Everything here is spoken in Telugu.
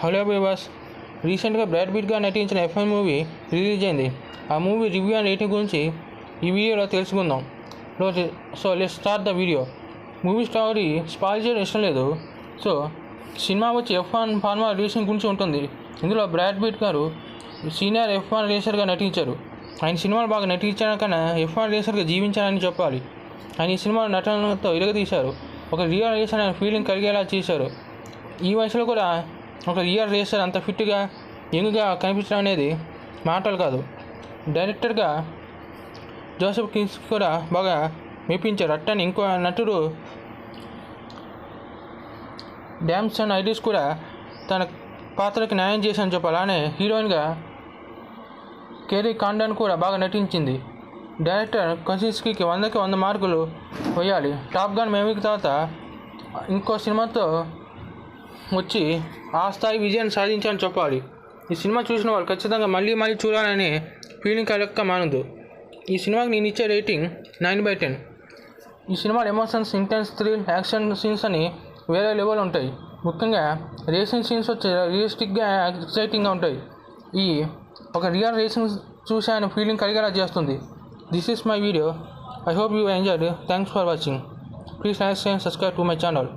Hello boss. రీసెంట్గా బ్రాడ్ పిట్గా నటించిన F1 మూవీ రిలీజ్ అయింది. ఆ మూవీ రివ్యూ అండ్ రేటింగ్ గురించి ఈ వీడియోలో తెలుసుకుందాం. So let's start the video. Movie story spoil చేయడం ఇష్టం లేదు. సో సినిమా వచ్చి F1 ఫార్ములా రేసింగ్ గురించి ఉంటుంది. ఇందులో బ్రాడ్ పిట్ గారు సీనియర్ F1 రేసర్గా నటించారు. ఆయన సినిమాలు బాగా నటించడం కన్నా F1 రేసర్గా జీవించాలని చెప్పాలి. ఆయన ఈ సినిమాలో నటనతో ఇరగదీశారు. ఒక రియల్ రేసర్ అనే ఫీలింగ్ కలిగేలా చేశారు. ఈ వయసులో కూడా ఒక రియల్ రేసర్ అంత ఫిట్గా యంగ్గా కనిపించడం అనేది మాటలు కాదు. డైరెక్టర్గా జోసెఫ్ కిన్స్ కూడా బాగా మెప్పించారు. అట్టని ఇంకో నటుడు డామ్సన్ ఐరిస్ కూడా తన పాత్రకి న్యాయం చేశాను చెప్పాలి. అలానే హీరోయిన్గా కేరీ కాండన్ కూడా బాగా నటించింది. డైరెక్టర్ కసిన్స్కీకి 100కి 100 మార్కులు వేయాలి. టాప్ గన్ మేమిక్ తర్వాత ఇంకో సినిమాతో వచ్చి ఆ స్థాయి విజయాన్ని సాధించాలని చెప్పాలి. ఈ సినిమా చూసిన వాళ్ళు ఖచ్చితంగా మళ్ళీ చూడాలనే ఫీలింగ్ కలక్క మానదు. ఈ సినిమాకి నేను ఇచ్చే రేటింగ్ 9/10. ఈ సినిమాలో emotions, intense, thrill, action scenes అని వేరే లెవెల్ ఉంటాయి. ముఖ్యంగా రేసింగ్ సీన్స్ వచ్చి రియలిస్టిక్గా ఎక్సైటింగ్గా ఉంటాయి. ఈ ఒక రియల్ రేసింగ్ చూసే ఫీలింగ్ కలిగేలా చేస్తుంది. This is my video. I hope you enjoyed. Thanks for watching. Please like and subscribe to my channel.